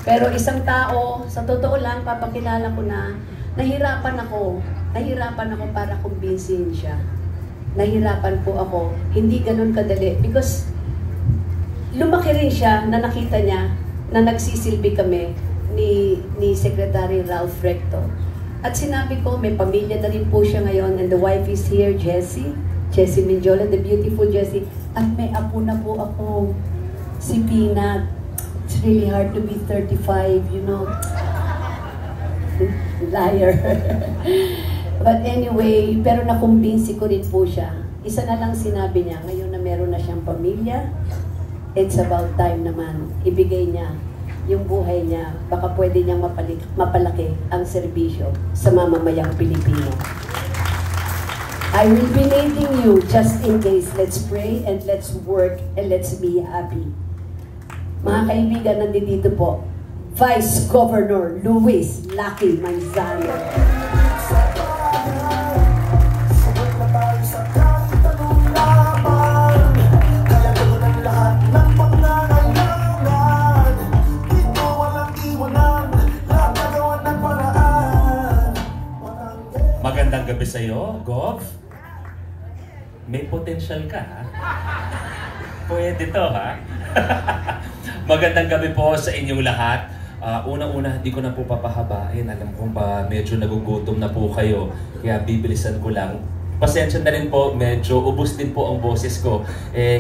Pero isang tao, sa totoo lang, papakilala ko na, nahirapan ako para kumbinsihin siya. Nahirapan po ako, hindi ganun kadali. Because lumaki rin siya na nakita niya na nagsisilbi kami ni Secretary Ralph Recto. At sinabi ko, may pamilya na rin po siya ngayon and the wife is here, Jessie Minjola, the beautiful Jessie. At may apo na po ako, si Peanut. It's really hard to be 35, you know. Liar. But anyway, pero nakumbinsi ko rin po siya. Isa na lang sinabi niya, ngayon na meron na siyang pamilya, it's about time naman, ibigay niya yung buhay niya, baka pwede niyang mapalaki ang serbisyo sa mamamayang Pilipino. I will be naming you just in case. Let's pray and let's work and let's be happy. Mga kaibigan, nandito po, Vice Governor Luis Lucky Manzano. Magandang gabi sa'yo, Gov. May potential ka, ha? Pwede to, ha? Magandang gabi po sa inyong lahat. Unang-una, hindi ko na po papahabain. Alam kong medyo nagugutom na po kayo. Kaya bibilisan ko lang. Pasensya na rin po, medyo ubos din po ang boses ko.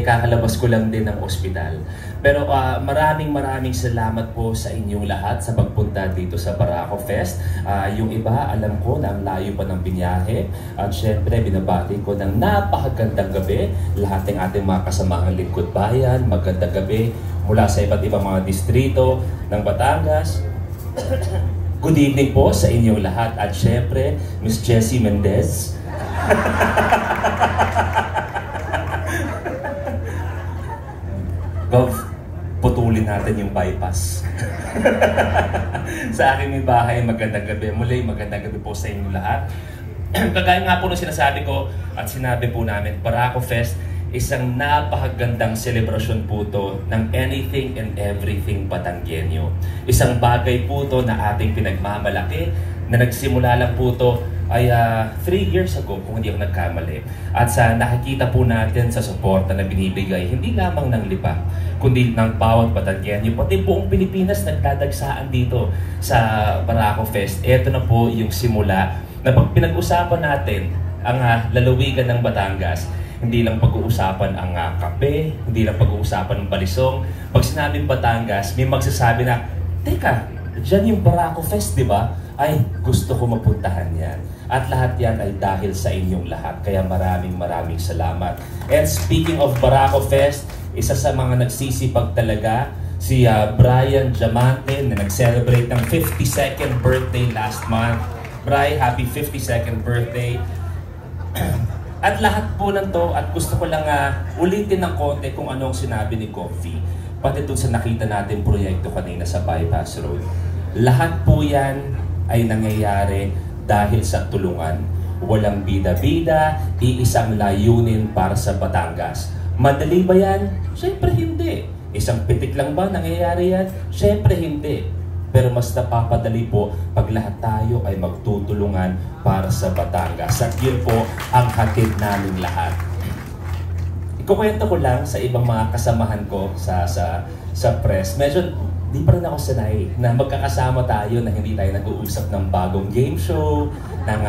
Kakalabas ko lang din ng ospital. Pero maraming salamat po sa inyong lahat sa pagpunta dito sa Barako Fest. Yung iba, alam ko na ang layo pa ng binyahe. At syempre, binabati ko ng napakagandang gabi. Lahat ng ating mga kasamahang lingkod bayan, magandang gabi mula sa iba't ibang mga distrito ng Batangas. Good evening po sa inyong lahat. At syempre, Miss Jessie Mendez. Gov, putulin natin yung bypass. Sa aking bahay, magandang gabi. Muli, magandang gabi po sa inyo lahat. Kagaya nga po nung sinasabi ko at sinabi po namin, Barako Fest, isang napakagandang selebrasyon po to ng anything and everything Batanggenyo. Isang bagay po to na ating pinagmamalaki, na nagsimula lang po to ay 3 years ago kung hindi ako nagkamali. At sa nakikita po natin sa suporta na binibigay, hindi lamang ng Lipa, kundi ng bawat Batanggenyo, pati buong Pilipinas nagdadagsaan dito sa Barako Fest. Ito na po yung simula na pag pinag-usapan natin ang lalawigan ng Batangas, hindi lang pag-uusapan ang kape, hindi lang pag-uusapan ng balisong. Pag sinabing Batangas, may magsasabi na, teka, dyan yung Barako Fest, di ba? Ay, gusto ko mapuntahan yan. At lahat yan ay dahil sa inyong lahat. Kaya maraming salamat. And speaking of Barako Fest, isa sa mga nagsisipag talaga, si Brian Diamante na nag-celebrate ng 52nd birthday last month. Bri, happy 52nd birthday. At lahat po ng to, at gusto ko lang ulitin ng konti kung ano ang sinabi ni Coffee. Pati doon sa nakita natin proyekto kanina sa Bypass Road. Lahat po yan ay nangyayari dahil sa tulungan. Walang bida-bida, iisang layunin para sa Batangas. Madali ba yan? Siyempre hindi. Isang pitik lang ba nangyayari yan? Siyempre hindi. Pero mas napapadali po pag lahat tayo ay magtutulungan para sa Batangas. At yun po ang hatid namin lahat. Ikukwento ko lang sa ibang mga kasamahan ko sa press. Medyo di pa rin ako sanay na magkakasama tayo na hindi tayo nag-uusap ng bagong game show, ng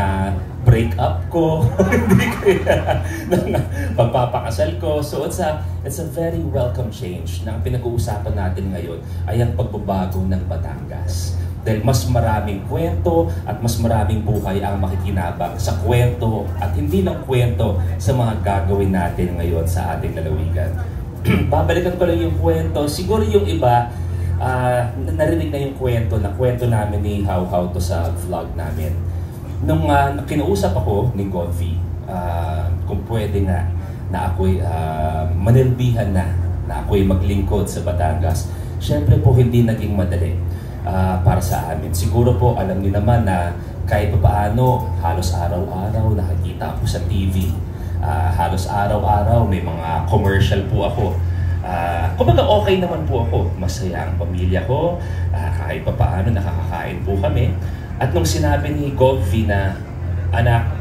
break-up ko, hindi kaya ng pagpapakasal ko. So it's a very welcome change na ang pinag-uusapan natin ngayon ay ang pagbabago ng Batangas. Dahil mas maraming kwento at mas maraming buhay ang makikinabang sa kwento at hindi ng kwento sa mga gagawin natin ngayon sa ating lalawigan. Babalikan ko lang yung kwento. Siguro yung iba, narinig na yung kwento namin ni How to sa vlog namin. Nung kinausap ako ni Govi, kung pwede nga na ako'y manilbihan na ako'y maglingkod sa Batangas, syempre po hindi naging madali para sa amin. Siguro po alam niyo naman na kahit paano halos araw-araw nakikita ako sa TV. Halos araw-araw may mga commercial po ako. Kumbaga okay naman po ako. Masaya ang pamilya ko, kahit pa paano nakakakain po kami. At nung sinabi ni Govvi na, anak,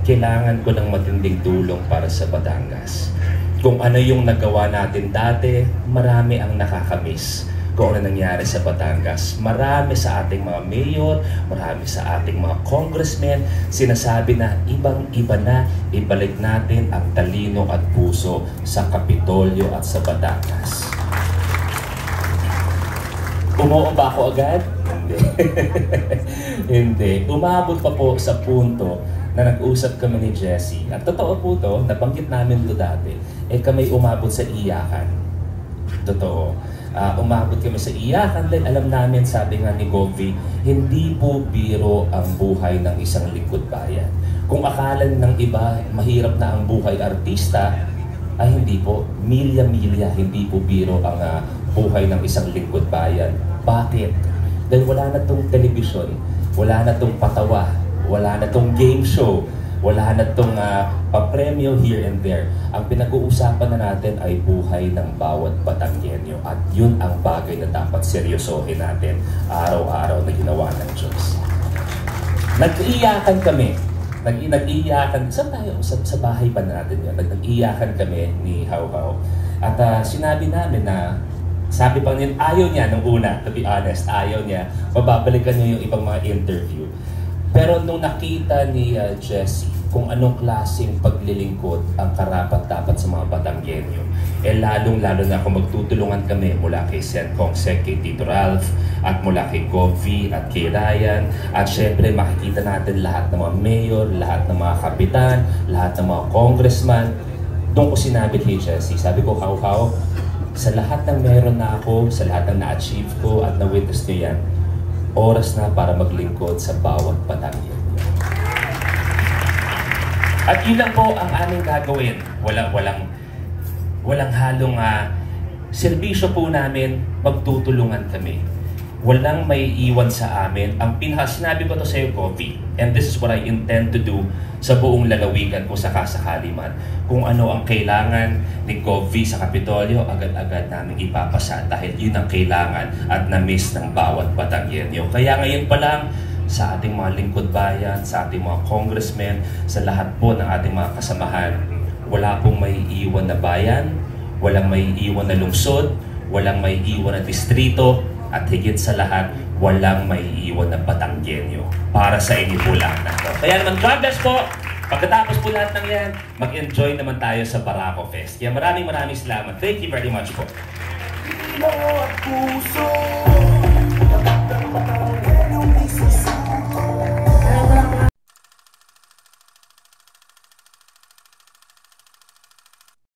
kailangan ko ng matinding tulong para sa Batangas. Kung ano yung nagawa natin dati, marami ang nakakamiss kung ano nangyari sa Batangas. Marami sa ating mga mayor, marami sa ating mga congressmen, sinasabi na ibang-iba na, ibalik natin ang talino at puso sa Kapitolyo at sa Batangas. Umuo ba ako agad? Hindi. Hindi. Umabot pa po sa punto na nag-usap kami ni Jessie. At totoo po to, nabanggit namin to dati. Kami umabot sa iyakan. Totoo. Umabot kami sa iyakan dahil alam namin, sabi nga ni Govvi, hindi po biro ang buhay ng isang lingkod bayan. Kung akala ng iba, mahirap na ang buhay artista, ay hindi po. Milya-milya, hindi po biro ang buhay ng isang lingkod bayan. Bakit? Dahil wala na tong television, wala na tong patawa, wala na tong game show, wala na tong papremyo here and there. Ang pinag-uusapan na natin ay buhay ng bawat Batanggenyo at yun ang bagay na dapat seryosohin natin araw-araw na ginawa ng Diyos. Nag-iyakan kami. Nag-iyakan. Saan tayo? Sa bahay pa natin yun. Nag-iyakan kami ni How How. At sinabi namin na sabi pa niya, ayaw niya nung una, to be honest, ayaw niya. Mababalikan niya yung ibang mga interview. Pero nung nakita ni Jessie kung anong klaseng paglilingkod ang karapat-dapat sa mga Batanggenyo, lalong-lalo na kung magtutulungan kami mula kay Sen Consec, kay Tito Ralph, at mula kay Govvi at kay Ryan, at syempre makikita natin lahat ng mga mayor, lahat ng mga kapitan, lahat ng mga congressman. Doon ko sinabi kay Jessie, sabi ko, How, sa lahat ng meron na ako, sa lahat ng na-achieve ko at na-witness niyo yan, oras na para maglingkod sa bawat Batanggenyo. At yun lang po ang aming gagawin. Walang halong serbisyo po namin, magtutulungan kami. Walang may iwan sa amin. Ang sinabi ko to sa iyo, Govvi, and this is what I intend to do sa buong lalawigan kung sakasakali man. Kung ano ang kailangan ni Govvi sa Kapitolyo, agad-agad namin ipapasa dahil yun ang kailangan at na-miss ng bawat Batanggenyo. Kaya ngayon pa lang, sa ating mga lingkod bayan, sa ating mga congressmen, sa lahat po ng ating mga kasamahan, wala pong may iwan na bayan, walang may iwan na lungsod, walang may iwan na distrito, at higit sa lahat, walang may iwan na Batanggenyo. Para sa inyo po lahat na to. Kaya naman, God bless po! Pagkatapos po lahat ng yan, mag-enjoy naman tayo sa Barako Fest. Kaya maraming salamat. Thank you very much po. Puso